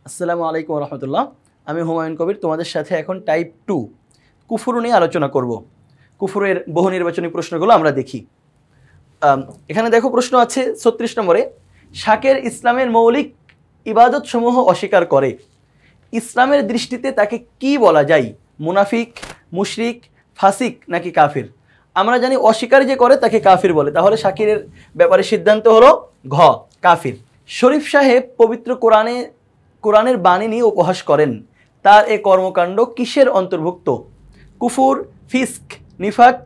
আসসালামু আলাইকুম রহমতুল্লাহ। আমি হুমায়ুন কবির তোমাদের সাথে এখন টাইপ 2 কুফর নিয়ে আলোচনা করব। কুফরের বহু নির্বাচনী প্রশ্নগুলো আমরা দেখি। এখানে দেখো প্রশ্ন আছে 36 নম্বরে, শাকের ইসলামের মৌলিক ইবাদত সমূহ অস্বীকার করে, ইসলামের দৃষ্টিতে তাকে কি বলা যায়? মুনাফিক, মুশরিক, ফাসিক নাকি কাফির? আমরা জানি অস্বীকার যে করে তাকে কাফির বলে, তাহলে শাকিরের ব্যাপারে সিদ্ধান্ত হলো ঘ, কাফির। শরীফ সাহেব পবিত্র কোরআনের বাণী নিয়ে উপহাস করেন, তার এ কর্মকাণ্ড কিসের অন্তর্ভুক্ত? কুফুর, ফিস্ক, নিফাক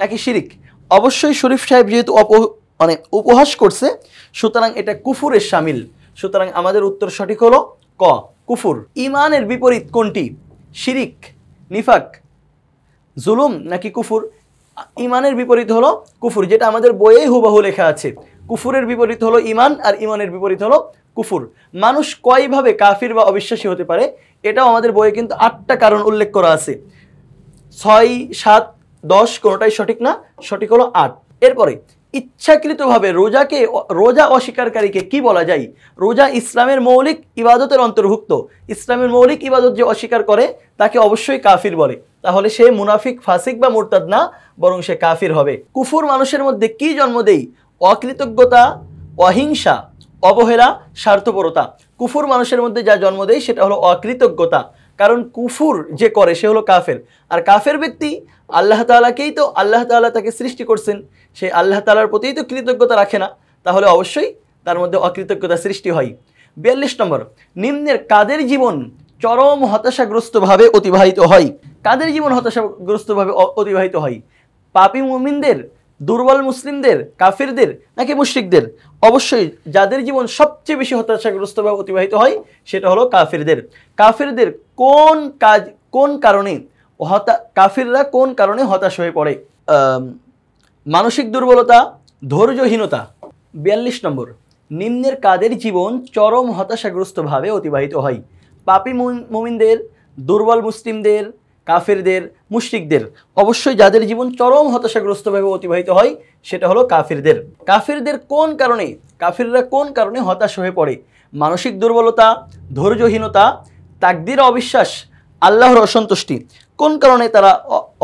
নাকি শিরিক? অবশ্যই শরীফ সাহেব যেহেতু উপহাস করছে, সুতরাং এটা কুফুরের শামিল, সুতরাং আমাদের উত্তর সঠিক হলো ক, কুফুর। ইমানের বিপরীত কোনটি? শিরিক, নিফাক, জুলুম নাকি কুফুর? ইমানের বিপরীত হলো কুফুর, যেটা আমাদের বইয়েই হুবহু লেখা আছে। কুফুরের বিপরীত হলো ইমান, আর ইমানের বিপরীত হলো কুফুর। মানুষ কয়ভাবে কাফির বা অবিশ্বাসী হতে পারে? এটাও আমাদের বইয়ে কিন্তু 8টা কারণ উল্লেখ করা আছে। 6, 7, 10 কোনোটাই সঠিক না, সঠিক হলো 8। এরপরে ইচ্ছাকৃতভাবে রোজা অস্বীকারীকে কি বলা যায়? রোজা ইসলামের মৌলিক ইবাদতের অন্তর্ভুক্ত, ইসলামের মৌলিক ইবাদত যে অস্বীকার করে তাকে অবশ্যই কাফির বলে, তাহলে সে মুনাফিক, ফাসিক বা মুরতাদ না, বরং সে কাফির হবে। কুফুর মানুষের মধ্যে কি জন্ম দেয়? অকৃতজ্ঞতা, অহিংসা, অবহেলা, স্বার্থপরতা। কুফুর মানুষের মধ্যে যা জন্ম দেয় সেটা হলো অকৃতজ্ঞতা, কারণ কুফুর যে করে সে হলো কাফের। আর কাফের ব্যক্তি আল্লাহ তাআলাকেই তো, আল্লাহ তাআলা তাকে সৃষ্টি করছেন, সে আল্লাহ তাআলার প্রতিই তো কৃতজ্ঞতা রাখে না, তাহলে অবশ্যই তার মধ্যে অকৃতজ্ঞতা সৃষ্টি হয়। 42 নম্বর, নিম্নের কাদের জীবন চরম হতাশাগ্রস্তভাবে অতিবাহিত হয়? কাদের জীবন হতাশাগ্রস্তভাবে অতিবাহিত হয়? পাপী মুমিনদের, দুর্বল মুসলিমদের, কাফিরদের নাকি মুশরিকদের? অবশ্যই যাদের জীবন সবচেয়ে বেশি হতাশাগ্রস্তভাবে অতিবাহিত হয় সেটা হলো কাফিরদের। কাফিরদের কোন কারণে কাফিররা কোন কারণে হতাশ হয়ে পড়ে? মানসিক দুর্বলতা, ধৈর্যহীনতা। 42 নম্বর, নিম্নের কাদের জীবন চরম হতাশাগ্রস্তভাবে অতিবাহিত হয়? পাপী মুমিনদের, দুর্বল মুসলিমদের, কাফিরদের, মুশরিকদের? অবশ্যই যাদের জীবন চরম হতাশাগ্রস্তভাবে অতিবাহিত হয় সেটা হলো কাফিরদের। কাফিররা কোন কারণে হতাশ হয়ে পড়ে? মানসিক দুর্বলতা, ধৈর্যহীনতা, তাকদীর অবিশ্বাস, আল্লাহর অসন্তুষ্টি। কোন কারণে তারা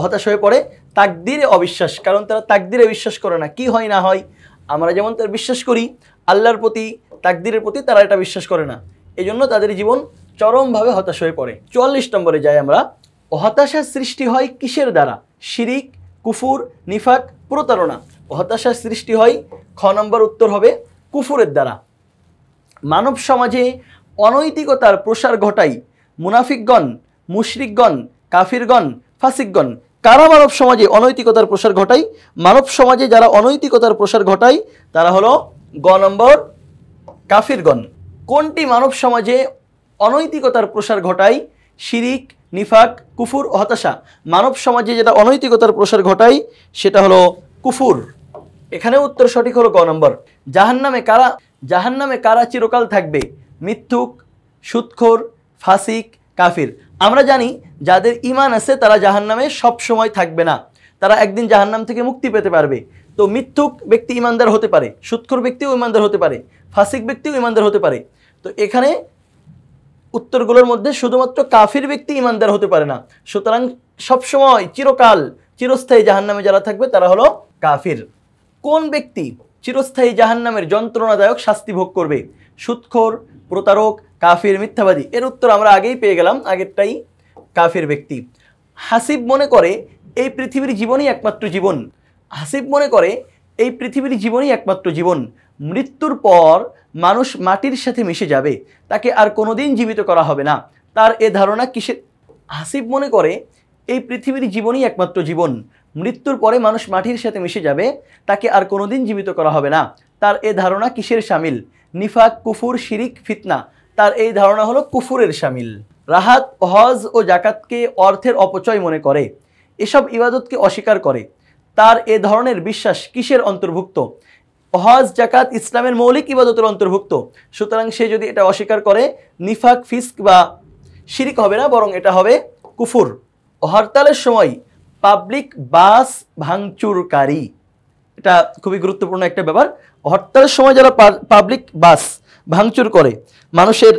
হতাশ হয়ে পড়ে? তাকদীরে অবিশ্বাস, কারণ তারা তাকদীরে বিশ্বাস করে না, কি হয় না হয়। আমরা যেমন তার বিশ্বাস করি, আল্লাহর প্রতি, তাকদীরের প্রতি তারা এটা বিশ্বাস করে না, এই জন্য তাদের জীবন চরমভাবে হতাশ হয়ে পড়ে। 44 নম্বরে যাই আমরা। হতাশার সৃষ্টি হয় কিসের দ্বারা? শিরিক, কুফুর, নিফাক, প্রতারণা। হতাশার সৃষ্টি হয়, খ নম্বর উত্তর হবে কুফুরের দ্বারা। মানব সমাজে অনৈতিকতার প্রসার ঘটায় মুনাফিকগণ, মুশরিকগণ, কাফিরগণ, ফাসিকগণ। কারা মানব সমাজে অনৈতিকতার প্রসার ঘটায়? মানব সমাজে যারা অনৈতিকতার প্রসার ঘটায় তারা হলো গ নম্বর কাফিরগণ। কোনটি মানব সমাজে অনৈতিকতার প্রসার ঘটায়? শিরিক, নিফাক, কুফুর, হতাশা। মানব সমাজে যেটা অনৈতিকতার প্রসার ঘটায় সেটা হলো কুফুর। এখানে উত্তর সঠিক হলো গ নম্বর। জাহান্নামে কারা চিরকাল থাকবে? মিথ্যুক, সুদখোর, ফাসিক, কাফির। আমরা জানি যাদের ঈমান আছে তারা জাহান্নামে সব সময় থাকবে না, তারা একদিন জাহান্নাম থেকে মুক্তি পেতে পারবে। তো মিথ্যুক ব্যক্তি ঈমানদার হতে পারে, সুদখোর ব্যক্তিও ঈমানদার হতে পারে, ফাসিক ব্যক্তিও ঈমানদার হতে পারে। তো এখানে উত্তরগুলোর মধ্যে শুধুমাত্র কাফির ব্যক্তি ঈমানদার হতে পারে না, সুতরাং সবসময় চিরকাল চিরস্থায়ী জাহান্নামে যারা থাকবে তারা হলো কাফির। কোন ব্যক্তি চিরস্থায়ী জাহান্নামের যন্ত্রণাদায়ক শাস্তি ভোগ করবে? সুদখোর, প্রতারক, কাফির, মিথ্যাবাদী। এর উত্তর আমরা আগেই পেয়ে গেলাম, আগেরটাই কাফির ব্যক্তি। হাসিব মনে করে এই পৃথিবীর জীবনই একমাত্র জীবন। হাসিব মনে করে এই পৃথিবীর জীবনই একমাত্র জীবন। মৃত্যুর পর মানুষ মাটির সাথে মিশে যাবে, তাকে আর কোনোদিন জীবিত করা হবে না। তার এ ধারণা কিসের? হাসিব মনে করে এই পৃথিবীর জীবনই একমাত্র জীবন, মৃত্যুর পরে মানুষ মাটির সাথে মিশে যাবে, তাকে আর কোনোদিন জীবিত করা হবে না। তার এ ধারণা কিসের শামিল? নিফাক, কুফুর, শিরিক, ফিতনা। তার এই ধারণা হলো কুফুরের শামিল। রাহাত, হজ ও জাকাতকে অর্থের অপচয় মনে করে, এসব ইবাদতকে অস্বীকার করে, তার এ ধরনের বিশ্বাস কিসের অন্তর্ভুক্ত? হজ, জাকাত ইসলামের মৌলিক ইবাদতের অন্তর্ভুক্ত, সুতরাং সে যদি এটা অস্বীকার করে নিফাক, ফিস্ক বা শিরিক হবে না, বরং এটা হবে কুফুর। হরতালের সময় পাবলিক বাস ভাঙচুরকারী, এটা খুবই গুরুত্বপূর্ণ একটা ব্যাপার। হরতালের সময় যারা পাবলিক বাস ভাঙচুর করে, মানুষের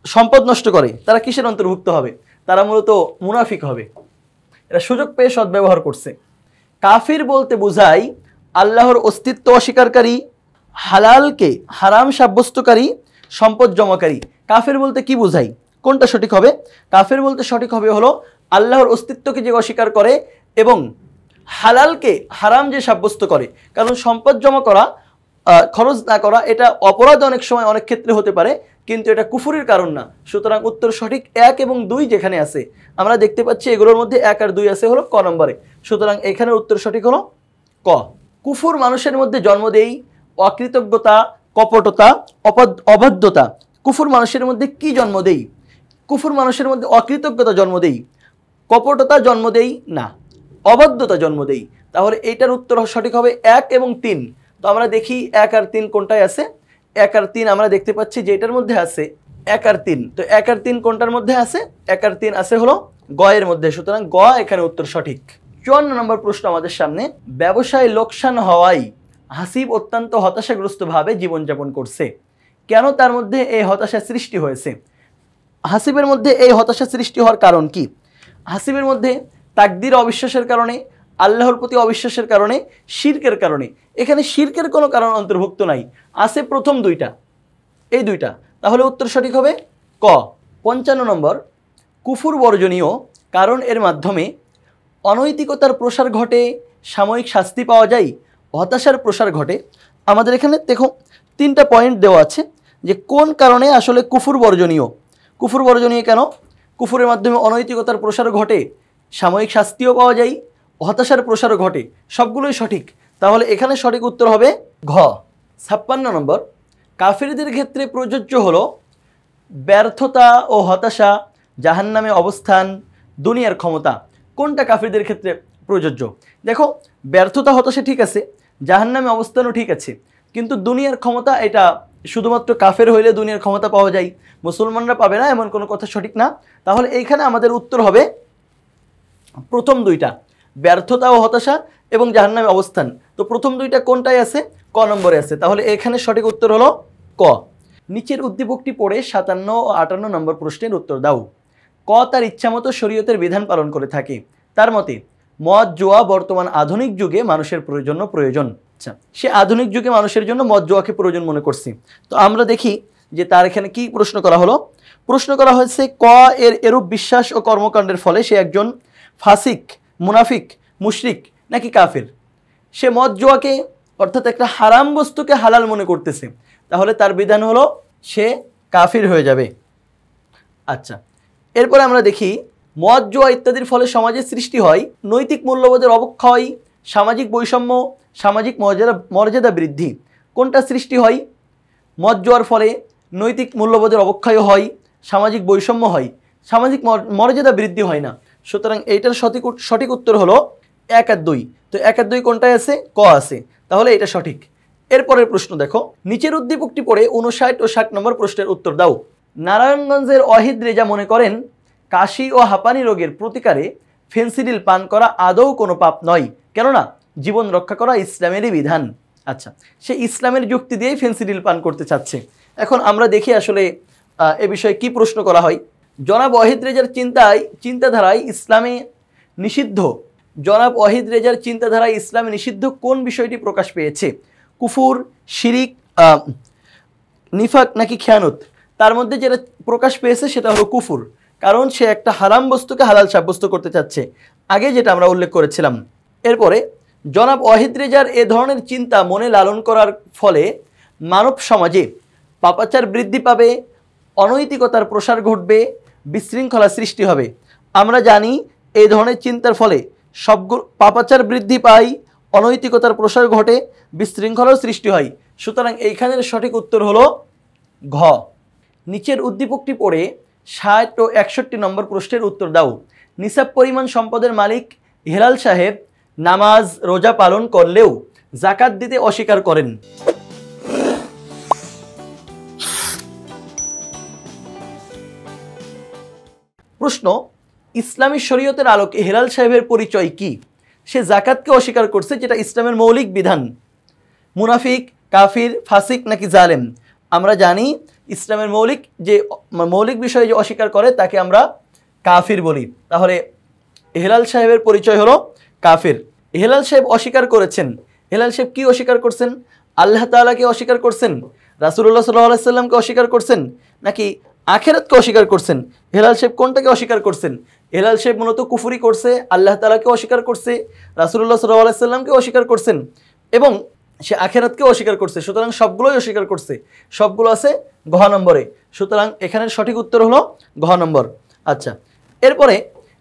সম্পদ নষ্ট করে, তারা কিসের অন্তর্ভুক্ত হবে? তারা মূলত মুনাফিক হবে। এরা সুযোগ পেয়ে সদ্ব্যবহার করছে। কাফির বলতে বোঝায় আল্লাহর অস্তিত্ব অস্বীকারী, হালালকে হারাম সাব্যস্তকারী, সম্পদ জমাকারী। কাফির বলতে কি বোঝায়? কোনটা সঠিক হবে? কাফির বলতে সঠিক হবে হলো আল্লাহর অস্তিত্বকে যে অস্বীকার করে এবং হালালকে হারাম যে সাব্যস্ত করে। কারণ সম্পদ জমা করা, খরচ না করা, এটা অপরাধ অনেক সময় অনেক ক্ষেত্রে হতে পারে, কিন্তু এটা কুফুরির কারণ না। সুতরাং উত্তর সঠিক 1 এবং 2 যেখানে আছে, আমরা দেখতে পাচ্ছি এগুলোর মধ্যে 1 আর 2 আছে হলো ক নম্বরে। সুতরাং এখানে উত্তর সঠিক হলো ক। কুফুর মানুষের মধ্যে জন্ম দেয় অকৃতজ্ঞতা, কপটতা, অবাধ্যতা। কুফুর মানুষের মধ্যে কি জন্ম দেয়? কুফুর মানুষের মধ্যে অকৃতজ্ঞতা জন্ম দেয়, কপটতা জন্ম দেয় না, অবাধ্যতা জন্ম দেয়। তাহলে এইটার উত্তর সঠিক হবে 1 এবং 3। তো আমরা দেখি 1 আর 3 কোনটায় আছে। 1 আর 3 আমরা দেখতে পাচ্ছি যে এটার মধ্যে আছে 1 আর 3। তো 1 আর 3 কোনটার মধ্যে আছে? 1 আর 3 আছে হলো গ এর মধ্যে। সুতরাং গ এখানে উত্তর সঠিক। 54 নম্বর প্রশ্ন আমাদের সামনে। ব্যবসায় লোকসান হওয়ায় হাসিব অত্যন্ত হতাশাগ্রস্তভাবে জীবনযাপন করছে। কেন তার মধ্যে এই হতাশা সৃষ্টি হয়েছে? হাসিবের মধ্যে এই হতাশা সৃষ্টি হওয়ার কারণ কি? হাসিবের মধ্যে তাকদীর অবিশ্বাসের কারণে, আল্লাহর প্রতি অবিশ্বাসের কারণে, শিরকের কারণে। এখানে শিরকের কোনো কারণ অন্তর্ভুক্ত নাই, আছে প্রথম দুইটা, এই দুইটা। তাহলে উত্তর সঠিক হবে ক। 55 নম্বর। কুফুর বর্জনীয় কারণ এর মাধ্যমে অনৈতিকতার প্রসার ঘটে, সাময়িক শাস্তি পাওয়া যায়, হতাশার প্রসার ঘটে। আমাদের এখানে দেখো 3টা পয়েন্ট দেওয়া আছে যে কোন কারণে আসলে কুফুর বর্জনীয়। কুফুর বর্জনীয় কেন? কুফুরের মাধ্যমে অনৈতিকতার প্রসার ঘটে, সাময়িক শাস্তিও পাওয়া যায়, হতাশার প্রসারও ঘটে। সবগুলোই সঠিক। তাহলে এখানে সঠিক উত্তর হবে ঘ। 56 নম্বর। কাফিরদের ক্ষেত্রে প্রযোজ্য হলো ব্যর্থতা ও হতাশা, জাহান্নামে অবস্থান, দুনিয়ার ক্ষমতা। কোনটা কাফিরদের ক্ষেত্রে প্রযোজ্য? দেখো, ব্যর্থতা হতাশা ঠিক আছে, জাহান্নামে অবস্থানও ঠিক আছে, কিন্তু দুনিয়ার ক্ষমতা এটা শুধুমাত্র কাফের হইলে দুনিয়ার ক্ষমতা পাওয়া যায়, মুসলমানরা পাবে না, এমন কোনো কথা সঠিক না। তাহলে এইখানে আমাদের উত্তর হবে প্রথম দুইটা, ব্যর্থতা ও হতাশা এবং জাহান্নামে অবস্থান। তো প্রথম দুইটা কোনটায় আছে? ক নম্বরে আছে। তাহলে এখানে সঠিক উত্তর হলো ক। নিচের উদ্দীপকটি পড়ে 57 ও 58 নম্বর প্রশ্নের উত্তর দাও। ক তার ইচ্ছামতো শরীয়তের বিধান পালন করে থাকে। তার মতে মদ জুয়া বর্তমান আধুনিক যুগে মানুষের প্রয়োজন। আচ্ছা, সে আধুনিক যুগে মানুষের জন্য মদ জুয়াকে প্রয়োজন মনে করছে। তো আমরা দেখি যে তার এখানে কি প্রশ্ন করা হলো। প্রশ্ন করা হয়েছে ক এর এরূপ বিশ্বাস ও কর্মকাণ্ডের ফলে সে একজন ফাসিক, মুনাফিক, মুশরিক নাকি কাফের? সে মদ জুয়াকে অর্থাৎ একটা হারাম বস্তুকে হালাল মনে করতেছে, তাহলে তার বিধান হলো সে কাফির হয়ে যাবে। আচ্ছা, এরপরে আমরা দেখি মদ জুয়া ইত্যাদির ফলে সমাজের সৃষ্টি হয় নৈতিক মূল্যবোধের অবক্ষয়, সামাজিক বৈষম্য, সামাজিক মর্যাদা বৃদ্ধি। কোনটা সৃষ্টি হয়? মদ জুয়ার ফলে নৈতিক মূল্যবোধের অবক্ষয় হয়, সামাজিক বৈষম্য হয়, সামাজিক মর্যাদা বৃদ্ধি হয় না। সুতরাং এইটার সঠিক উত্তর হলো 1 আর 2। তো 1 আর 2 কোনটায় আছে? ক আছে। তাহলে এটা সঠিক। এরপরের প্রশ্ন দেখো, নিচের উদ্দীপকটি পড়ে 59 ও 60 নম্বর প্রশ্নের উত্তর দাও। নারায়ণগঞ্জের ওয়াহিদ রেজা মনে করেন কাশি ও হাঁপানি রোগের প্রতিকারে ফেনসিডিল পান করা আদৌ কোনো পাপ নয়, কেননা জীবন রক্ষা করা ইসলামেরই বিধান। আচ্ছা, সে ইসলামের যুক্তি দিয়েই ফেনসিডিল পান করতে চাচ্ছে। এখন আমরা দেখি আসলে এ বিষয়ে কি প্রশ্ন করা হয়। জনাব ওয়াহিদ রেজার চিন্তাধারায় ইসলামে নিষিদ্ধ, জনাব ওয়াহিদ রেজার চিন্তাধারায় ইসলামে নিষিদ্ধ কোন বিষয়টি প্রকাশ পেয়েছে? কুফুর, শিরিক, নিফাক নাকি খেয়ানত? তার মধ্যে যেটা প্রকাশ পেয়েছে সেটা হলো কুফুর, কারণ সে একটা হারাম বস্তুকে হালাল সাব্যস্ত করতে চাচ্ছে, আগে যেটা আমরা উল্লেখ করেছিলাম। এরপরে জনাব ওয়াহিদ রেজার এ ধরনের চিন্তা মনে লালন করার ফলে মানব সমাজে পাপাচার বৃদ্ধি পাবে, অনৈতিকতার প্রসার ঘটবে, বিশৃঙ্খলা সৃষ্টি হবে। আমরা জানি এই ধরনের চিন্তার ফলে সবগুলো পাপাচার বৃদ্ধি পায়, অনৈতিকতার প্রসার ঘটে, বিশৃঙ্খলাও সৃষ্টি হয়। সুতরাং এইখানের সঠিক উত্তর হলো ঘ। নিচের উদ্দীপকটি পড়ে 60 ও 61 নম্বর প্রশ্নের উত্তর দাও। নিসাব পরিমাণ সম্পদের মালিক হেলাল সাহেব নামাজ রোজা পালন করলেও জাকাত দিতে অস্বীকার করেন। প্রশ্ন, ইসলামী শরীয়তের আলোকে হেলাল সাহেবের পরিচয় কি? সে জাকাতকে অস্বীকার করছে, যেটা ইসলামের মৌলিক বিধান। মুনাফিক, কাফির, ফাসিক নাকি জালেম? আমরা জানি ইসলামের মৌলিক বিষয় যে অস্বীকার করে তাকে আমরা কাফির বলি। তাহলে হেলাল সাহেবের পরিচয় হলো কাফির। হেলাল সাহেব অস্বীকার করেছেন। হেলাল সাহেব কি অস্বীকার করছেন? আল্লাহ তাআলাকে অস্বীকার করছেন, রাসূলুল্লাহ সাল্লাল্লাহু আলাইহি সাল্লামকে অস্বীকার করছেন, নাকি আখিরাতকে অস্বীকার করছেন? হেলাল সাহেব কোনটাকে অস্বীকার করছেন? হেলাল সাহেব মূলত কুফরি করছে, আল্লাহ তাআলাকে অস্বীকার করছে, রাসূলুল্লাহ সাল্লাল্লাহু আলাইহি সাল্লামকে অস্বীকার করছেন এবং সে আখিরাতকে অস্বীকার করছে। সুতরাং সবগুলোই অস্বীকার করছে, সবগুলো আছে ঘ নম্বরে। সুতরাং এখানের সঠিক উত্তর হলো ঘ নম্বর। আচ্ছা, এরপরে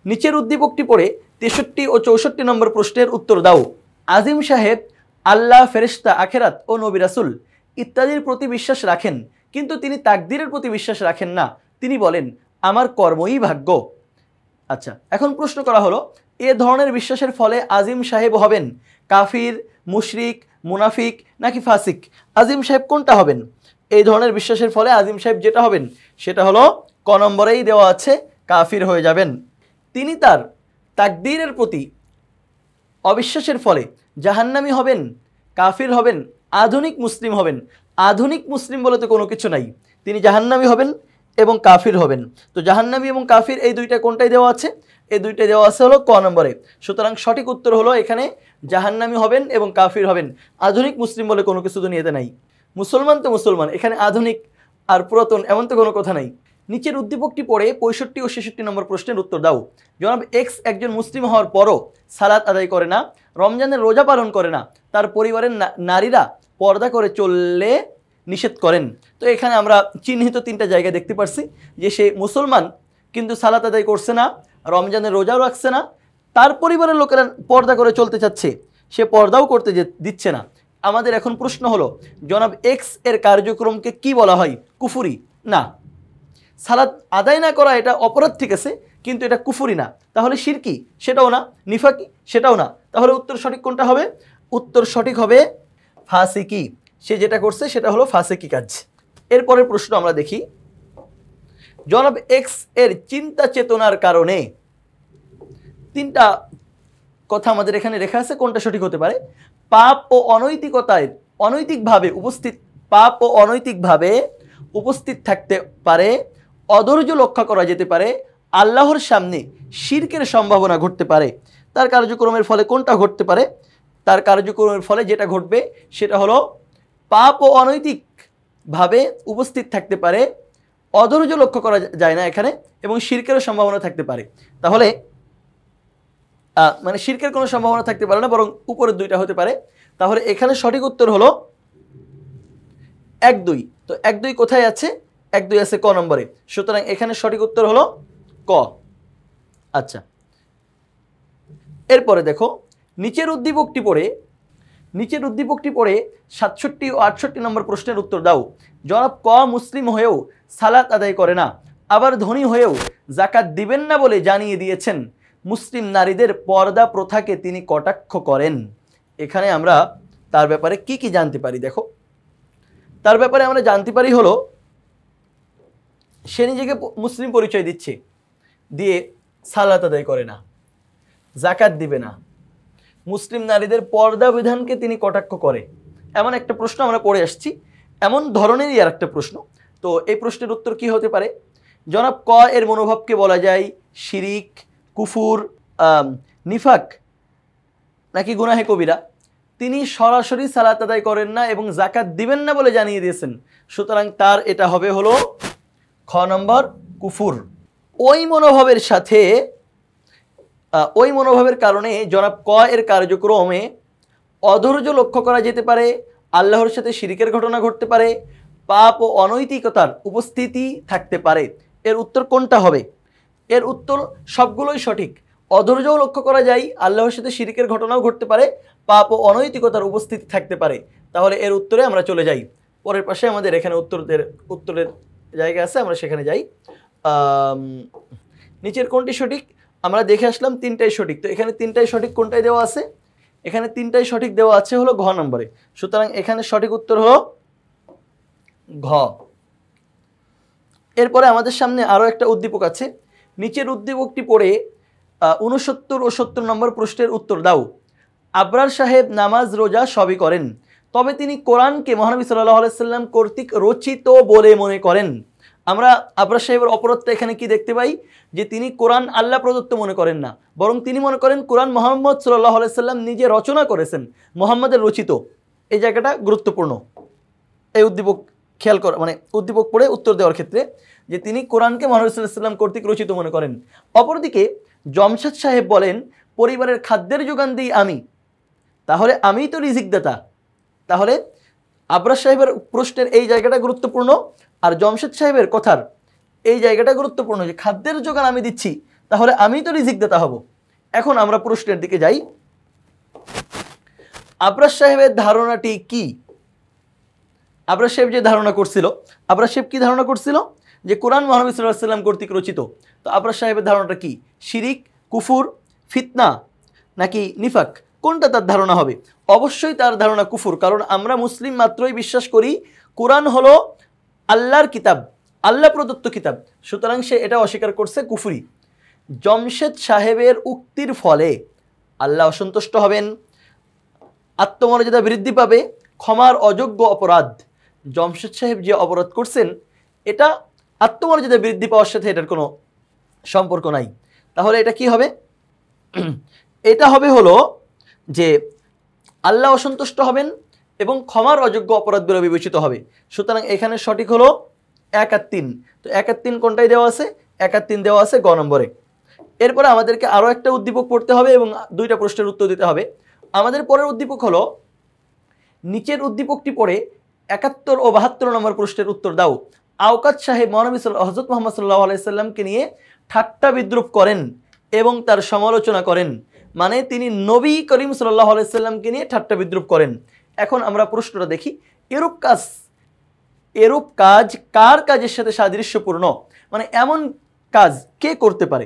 নিচের উদ্দীপকটি পড়ে 63 ও 64 নম্বর প্রশ্নের উত্তর দাও। আজিম সাহেব আল্লাহ, ফেরেশতা, আখিরাত ও নবী রাসূল ইত্যাদির প্রতি বিশ্বাস রাখেন, কিন্তু তিনি তাকদীরের প্রতি বিশ্বাস রাখেন না। তিনি বলেন, আমার কর্মই ভাগ্য। আচ্ছা, এখন প্রশ্ন করা হলো, এ ধরনের বিশ্বাসের ফলে আজিম সাহেব হবেন কাফির, মুশরিক, মুনাফিক নাকি ফাসিক? আজিম সাহেব কোনটা হবেন? এই ধরনের বিশ্বাসের ফলে আজিম সাহেব যেটা হবেন সেটা হলো ক নম্বরেই দেওয়া আছে, কাফির হয়ে যাবেন। তিনি তার তাকদীরের প্রতি অবিশ্বাসের ফলে জাহান্নামী হবেন, কাফির হবেন, আধুনিক মুসলিম হবেন। আধুনিক মুসলিম বলে তো কোনো কিছু নাই। তিনি জাহান্নামী হবেন এবং কাফির হবেন। তো জাহান্নামী এবং কাফির এই দুইটা কোনটাই দেওয়া আছে? এই দুইটাই দেওয়া আছে হলো ক নম্বরে। সুতরাং সঠিক উত্তর হলো এখানে জাহান্নামী হবেন এবং কাফির হবেন। আধুনিক মুসলিম বলে কোনো কিছু দুনিয়াতে নাই। মুসলমান তো মুসলমান, এখানে আধুনিক আর পুরাতন এমন তো কোনো কথা নাই। নিচের উদ্দীপকটি পড়ে 65 ও 66 নম্বর প্রশ্নের উত্তর দাও। জনাব এক্স একজন মুসলিম হওয়ার পরও সালাত আদায় করে না, রমজানের রোজা পালন করে না, তার পরিবারের নারীরা পর্দা করে চললে নিষেধ করেন। তো এখানে আমরা চিহ্নিত 3টা জায়গা দেখতে পাচ্ছি যে সে মুসলমান কিন্তু সালাত আদায় করছে না, রমজানের রোজাও রাখছে না, তার পরিবারের লোকেরা পর্দা করে চলতে চাচ্ছে, সে পর্দাও করতে দিচ্ছে না। আমাদের এখন প্রশ্ন হলো, জনাব এক্স এর কার্যক্রমকে কি বলা হয়? কুফরি? না। সালাত আদায় না করা এটা অপরাধ, ঠিক আছে, কিন্তু এটা কুফরি না। তাহলে শিরকি? সেটাও না। নিফাকি? সেটাও না। তাহলে উত্তর সঠিক কোনটা হবে? উত্তর সঠিক হবে ফাসিকি। সে যেটা করছে সেটা হলো ফাসিকি কাজ। এরপরের প্রশ্ন আমরা দেখি, জনাব এক্স এর চিন্তা চেতনার কারণে 3টা কথা আমাদের এখানে লেখা আছে, কোনটা সঠিক হতে পারে? পাপ ও অনৈতিকভাবে উপস্থিত থাকতে পারে, অধৈর্য লক্ষ্য করা যেতে পারে, আল্লাহর সামনে শিরকের সম্ভাবনা ঘটতে পারে। তার কার্যক্রমের ফলে কোনটা ঘটতে পারে? তার কার্যক্রমের ফলে যেটা ঘটবে সেটা হলো পাপ ও অনৈতিকভাবে উপস্থিত থাকতে পারে, অধৈর্য লক্ষ্য করা যায় না এখানে, এবং শিরকের সম্ভাবনা থাকতে পারে। তাহলে মানে শিরকের কোনো সম্ভাবনা থাকতে পারে না, বরং উপরের 2টা হতে পারে। তাহলে এখানে সঠিক উত্তর হলো 1-2। তো 1-2 কোথায় আছে? 1-2 আছে ক নম্বরে। সুতরাং এখানে সঠিক উত্তর হলো ক। আচ্ছা, এরপরে দেখো, নিচের উদ্দীপকটি পড়ে 67 ও 68 নম্বর প্রশ্নের উত্তর দাও। জনাব ক মুসলিম হয়েও সালাত আদায় করে না, আবার ধনী হয়েও যাকাত দিবেন না বলে জানিয়ে দিয়েছেন। মুসলিম নারীদের পর্দা প্রথাকে তিনি কটাক্ষ করেন। এখানে আমরা তার ব্যাপারে কি কি জানতে পারি? দেখো, তার ব্যাপারে আমরা জানতে পারি হলো, সে নিজেকে মুসলিম পরিচয় দিচ্ছে, দিয়ে সালাত আদায় করে না, যাকাত দিবে না, মুসলিম নারীদের পর্দা বিধানকে তিনি কটাক্ষ করে, এমন একটা প্রশ্ন আমরা পড়ে আসছি। এমন ধরনেরই আর একটা প্রশ্ন। তো এই প্রশ্নের উত্তর কি হতে পারে? জনাব ক এর মনোভাবকে বলা যায় শিরিক, কুফুর, নিফাক নাকি গুনাহে কবিরা? তিনি সরাসরি সালাত আদায় করেন না এবং যাকাত দিবেন না বলে জানিয়ে দিয়েছেন। সুতরাং তার এটা হবে হলো খ নম্বর, কুফুর। ওই মনোভাবের কারণে জনাব ক এর কার্যক্রমে অধৈর্য লক্ষ্য করা যেতে পারে, আল্লাহর সাথে শিরিকের ঘটনা ঘটতে পারে, পাপ ও অনৈতিকতার উপস্থিতি থাকতে পারে। এর উত্তর কোনটা হবে? এর উত্তর সবগুলোই সঠিক। অধৈর্যও লক্ষ্য করা যায়, আল্লাহর সাথে শিরিকের ঘটনাও ঘটতে পারে, পাপ ও অনৈতিকতার উপস্থিতি থাকতে পারে। তাহলে এর উত্তরে আমরা চলে যাই। পরের পাশে আমাদের এখানে উত্তরের জায়গা আছে, আমরা সেখানে যাই। নিচের কোনটি সঠিক? আমরা দেখে আসলাম 3টাই সঠিক। তো এখানে 3টাই সঠিক কোনটাই দেওয়া আছে? এখানে 3টাই সঠিক দেওয়া আছে হলো ঘ নম্বরে। সুতরাং এখানে সঠিক উত্তর হলো ঘ। এরপরে আমাদের সামনে আরও একটা উদ্দীপক আছে। নিচের উদ্দীপকটি পড়ে 69 ও 70 নম্বর প্রশ্নের উত্তর দাও। আবরার সাহেব নামাজ রোজা সবই করেন, তবে তিনি কোরআনকে মহানবী সাল্লাল্লাহু আলাইহি সাল্লাম কর্তৃক রচিত বলে মনে করেন। আমরা আবরার সাহেবের অপরত্বে এখানে কি দেখতে পাই, যে তিনি কোরআন আল্লাহ প্রদত্ত মনে করেন না, বরং তিনি মনে করেন কোরআন মুহাম্মদ সাল্লাল্লাহু আলাইহি সাল্লাম নিজে রচনা করেছেন, মুহাম্মাদের রচিত। এই জায়গাটা গুরুত্বপূর্ণ, এই উদ্দীপক খেয়াল করা, মানে উদ্দীপক পড়ে উত্তর দেওয়ার ক্ষেত্রে, যে তিনি কোরআনকে মহানবী সাল্লাল্লাহু আলাইহি সাল্লাম কর্তৃক রচিত মনে করেন। অপরদিকে জমশেদ সাহেব বলেন, পরিবারের খাদ্যের যোগান দিই আমি, তাহলে আমিই তো রিজিক দাতা। তাহলে আবরার সাহেবের প্রশ্নের এই জায়গাটা গুরুত্বপূর্ণ, আর জমশেদ সাহেবের কথার এই জায়গাটা গুরুত্বপূর্ণ, যে খাদ্যের যোগান আমি দিচ্ছি, তাহলে আমিই তো রিজিক দাতা হব। এখন আমরা প্রশ্নের দিকে যাই। আবরার সাহেবের ধারণাটি কি? আবরার সাহেব যে ধারণা করছিল, আবরার সাহেব কি ধারণা করছিল, যে কোরআন মহানবী সাল্লাল্লাহু আলাইহি সাল্লাম কর্তৃক রচিত। তো আবরার সাহেবের ধারণাটা কি? শিরিক, কুফুর, ফিতনা নাকি নিফাক, কোনটা তার ধারণা হবে? অবশ্যই তার ধারণা কুফুর, কারণ আমরা মুসলিম মাত্রই বিশ্বাস করি কোরআন হলো আল্লাহর কিতাব, আল্লাহ প্রদত্ত কিতাব, সুতরাং সে এটা অস্বীকার করছে, কুফরি। জমশেদ সাহেবের উক্তির ফলে আল্লাহ অসন্তুষ্ট হবেন, আত্মমর্যাদা বৃদ্ধি পাবে, ক্ষমার অযোগ্য অপরাধ। জমশেদ সাহেব যে অপরাধ করছেন, এটা আত্মমর্যাদা বৃদ্ধি পাওয়ার সাথে এটার কোনো সম্পর্ক নাই। তাহলে এটা কি হবে? এটা হবে হলো যে আল্লাহ অসন্তুষ্ট হবেন এবং ক্ষমার অযোগ্য অপরাধ বলে বিবেচিত হবে। সুতরাং এখানে সঠিক হলো 1 আর 3। তো 1 আর 3 কোনটাই দেওয়া আছে? 1 আর 3 দেওয়া আছে গ নম্বরে। এরপরে আমাদেরকে আরও একটা উদ্দীপক পড়তে হবে এবং 2টা প্রশ্নের উত্তর দিতে হবে। আমাদের পরের উদ্দীপক হলো, নিচের উদ্দীপকটি পড়ে 71 ও 72 নম্বর প্রশ্নের উত্তর দাও। আওকাত সাহেব মহানবী হযরত মুহাম্মদ সাল্লাল্লাহু আলাইহি সাল্লামকে নিয়ে ঠাট্টা বিদ্রূপ করেন এবং তার সমালোচনা করেন, মানে তিনি নবী করিম সাল্লাল্লাহু আলাইহি সাল্লামকে নিয়ে ঠাট্টা বিদ্রূপ করেন। এখন আমরা প্রশ্নটা দেখি, এরূপ কাজ কার কাজের সাথে সাদৃশ্যপূর্ণ, মানে এমন কাজ কে করতে পারে?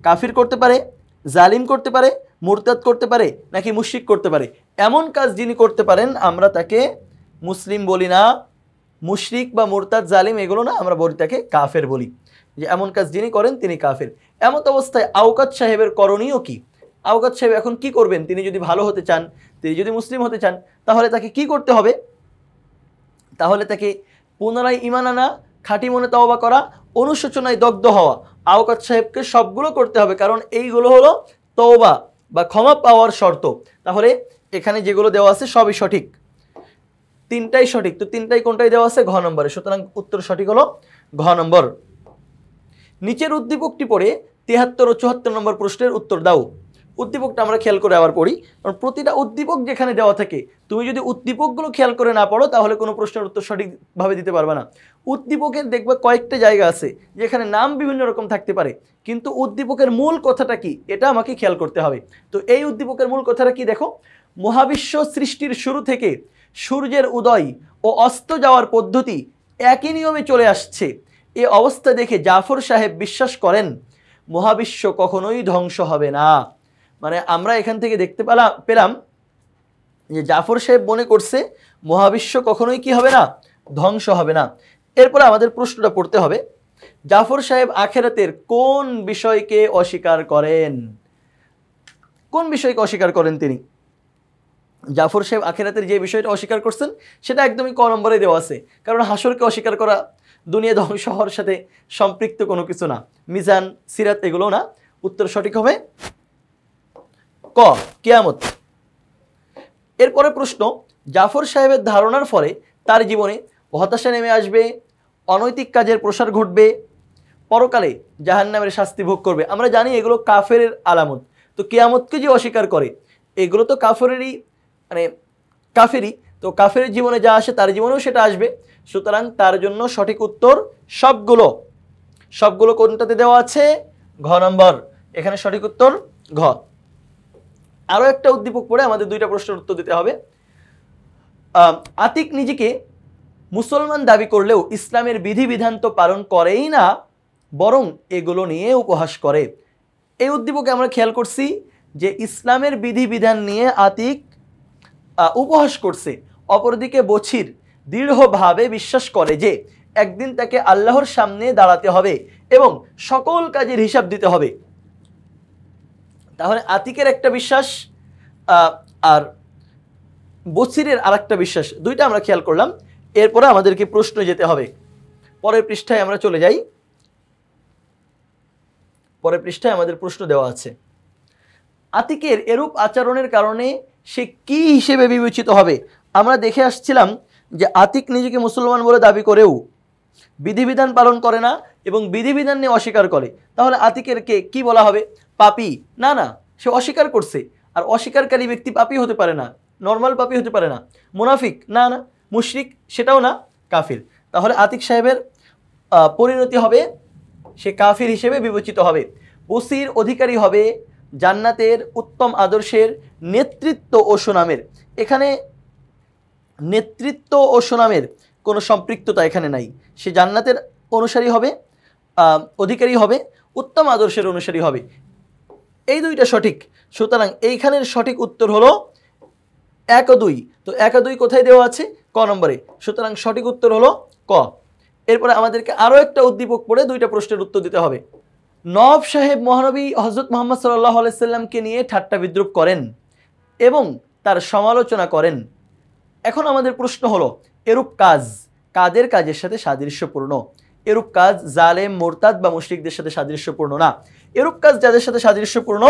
কাফির করতে পারে, জালিম করতে পারে, মুরতাদ করতে পারে, নাকি মুশরিক করতে পারে? এমন কাজ যিনি করতে পারেন আমরা তাকে মুসলিম বলি না, মুশরিক বা মুরতাদ জালিম এগুলো না, আমরা বলি তাকে কাফের বলি, যে এমন কাজ যিনি করেন তিনি কাফের। এমত অবস্থায় আওকাত সাহেবের করণীয় কি? আওকাত সাহেব এখন কি করবেন? তিনি যদি ভালো হতে চান, তিনি যদি মুসলিম হতে চান, তাহলে তাকে কি করতে হবে? তাহলে তাকে পুনরায় ঈমান আনা, খাঁটি মনে তওবা করা, অনুশোচনায় দগ্ধ হওয়া। আওকাত সাহেবকে সবগুলো করতে হবে, কারণ এইগুলো হলো তওবা বা ক্ষমা পাওয়ার শর্ত। তাহলে এখানে যেগুলো দেওয়া আছে সবই সঠিক, 3টাই সঠিক। তো 3টাই কোনটাই দেওয়া আছে? ঘ নম্বরে। সুতরাং উত্তর সঠিক হলো ঘ নম্বর। নিচের উদ্দীপকটি পড়ে 73 ও 74 নম্বর প্রশ্নের উত্তর দাও। উদ্দীপকটা আমরা খেয়াল করে আবার পড়ি, কারণ প্রতিটা উদ্দীপক যেখানে দেওয়া থাকে, তুমি যদি উদ্দীপকগুলো খেয়াল করে না পড়ো তাহলে কোনো প্রশ্নের উত্তর সঠিকভাবে দিতে পারবে না। উদ্দীপকের দেখবে কয়েকটা জায়গা আছে যেখানে নাম বিভিন্ন রকম থাকতে পারে, কিন্তু উদ্দীপকের মূল কথাটা কি এটা আমাকে খেয়াল করতে হবে। তো এই উদ্দীপকের মূল কথাটা কি দেখো, মহাবিশ্ব সৃষ্টির শুরু থেকে সূর্যের উদয় ও অস্ত যাওয়ার পদ্ধতি একই নিয়মে চলে আসছে। এ অবস্থা দেখে জাফর সাহেব বিশ্বাস করেন মহাবিশ্ব কখনোই ধ্বংস হবে না। মানে আমরা এখান থেকে দেখতে পেলাম যে জাফর সাহেব মনে করছে মহাবিশ্ব কখনোই কি হবে না? ধ্বংস হবে না। এরপরে আমাদের প্রশ্নটা পড়তে হবে, জাফর সাহেব আখেরাতের কোন বিষয়কে অস্বীকার করেন? কোন বিষয়কে অস্বীকার করেন তিনি? জাফর সাহেব আখেরাতের যে বিষয়টা অস্বীকার করছেন সেটা একদমই ক নম্বরে দেওয়া আছে, কারণ হাসরকে অস্বীকার করা দুনিয়া ধ্বংস হওয়ার সাথে সম্পৃক্ত কোনো কিছু না, মিজান, সিরাত এগুলো না। উত্তর সঠিক হবে ক, কিয়ামত। এরপরে প্রশ্ন, জাফর সাহেবের ধারণার ফলে তার জীবনে হতাশা নেমে আসবে, অনৈতিক কাজের প্রসার ঘটবে, পরকালে জাহান্নামের শাস্তি ভোগ করবে। আমরা জানি এগুলো কাফেরের আলামত। তো কিয়ামতকে যে অস্বীকার করে এগুলো তো কাফেরেরই, মানে কাফেরই। তো কাফের জীবনে যা আসে তার জীবনেও সেটা আসবে। সুতরাং তার জন্য সঠিক উত্তর সবগুলো কোনটাতে দেওয়া আছে? ঘ নম্বর। এখানে সঠিক উত্তর ঘ। আরও একটা উদ্দীপক পড়ে আমাদের 2টা প্রশ্নের উত্তর দিতে হবে। আতিক নিজেকে মুসলমান দাবি করলেও ইসলামের বিধিবিধান তো পালন করেই না, বরং এগুলো নিয়ে উপহাস করে। এই উদ্দীপকে আমরা খেয়াল করছি যে ইসলামের বিধিবিধান নিয়ে আতিক উপহাস করছে। অপরদিকে বছির দৃঢ়ভাবে বিশ্বাস করে যে একদিন তাকে আল্লাহর সামনে দাঁড়াতে হবে এবং সকল কাজের হিসাব দিতে হবে। তাহলে আতিকের একটা বিশ্বাস আর বসিরের আরেকটা বিশ্বাস, দুইটা আমরা খেয়াল করলাম। এরপরে আমাদেরকে প্রশ্ন যেতে হবে। পরের পৃষ্ঠায় আমরা চলে যাই। পরের পৃষ্ঠায় আমাদের প্রশ্ন দেওয়া আছে, আতিকের এরূপ আচরণের কারণে সে কি হিসেবে বিবেচিত হবে? আমরা দেখে আসছিলাম যে আতিক নিজেকে মুসলমান বলে দাবি করেও বিধিবিধান পালন করে না এবং বিধিবিধান নিয়ে অস্বীকার করে। তাহলে আতিকের কে কি বলা হবে? পাপী? না না, সে অস্বীকার করছে। আর অস্বীকারী ব্যক্তি পাপী হতে পারে না, নর্মাল পাপী হতে পারে না। মুনাফিক? না না। মুশরিক? সেটাও না। কাফির? তাহলে আতিক সাহেবের পরিণতি হবে সে কাফির হিসেবে বিবেচিত হবে। বসির অধিকারী হবে জান্নাতের উত্তম আদর্শের নেতৃত্ব ও সুনামের। এখানে নেতৃত্ব ও সুনামের কোনো সম্পৃক্ততা এখানে নাই। সে জান্নাতের অনুসারী হবে, অধিকারী হবে, উত্তম আদর্শের অনুসারী হবে। এই দুইটা সঠিক। সুতরাং এইখানের সঠিক উত্তর হলো 1 ও 2। তো 1 ও 2 কোথায় দেওয়া আছে? ক নম্বরে। সুতরাং সঠিক উত্তর হলো ক। এরপরে আমাদেরকে আরও একটা উদ্দীপক পড়ে দুইটা প্রশ্নের উত্তর দিতে হবে। নওয়াব সাহেব মহানবী হযরত মুহাম্মদ সাল্লাল্লাহু আলাইহি সাল্লামকে নিয়ে ঠাট্টা বিদ্রূপ করেন এবং তার সমালোচনা করেন। এখন আমাদের প্রশ্ন হলো, এরূপ কাজ কাদের কাজের সাথে সাদৃশ্যপূর্ণ? এরূপ কাজ জালেম, মুরতাদ বা মুশরিকদের সাথে সাদৃশ্যপূর্ণ না। এরূপ কাজ যাদের সাথে সাদৃশ্যপূর্ণ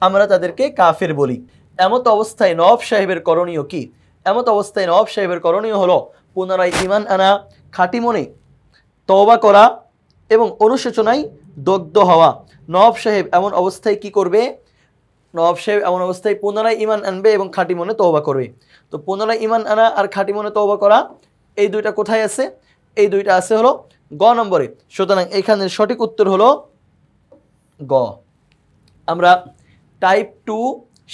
আমরা তাদেরকে কাফের বলি। এমত অবস্থায় নওয়াব সাহেবের করণীয় কি? এমত অবস্থায় নওয়াব সাহেবের করণীয় হলো পুনরায় ঈমান আনা, খাঁটি মনে তওবা করা এবং অনুশোচনায় দগ্ধ হওয়া। নওয়াব সাহেব এমন অবস্থায় কি করবে? নওয়াব সাহেব এমন অবস্থায় পুনরায় ঈমান আনবে এবং খাঁটি মনে তওবা করবে। তো পুনরায় ঈমান আনা আর খাঁটি মনে তওবা করা, এই দুইটা কোথায় আছে? এই দুইটা আছে হলো গ নম্বরে। সুতরাং এখানের সঠিক উত্তর হলো গ। আমরা টাইপ 2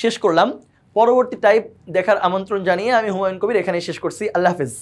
শেষ করলাম। পরবর্তী টাইপ দেখার আমন্ত্রণ জানিয়ে আমি হুমায়ুন কবির এখানেই শেষ করছি। আল্লাহ হাফেজ।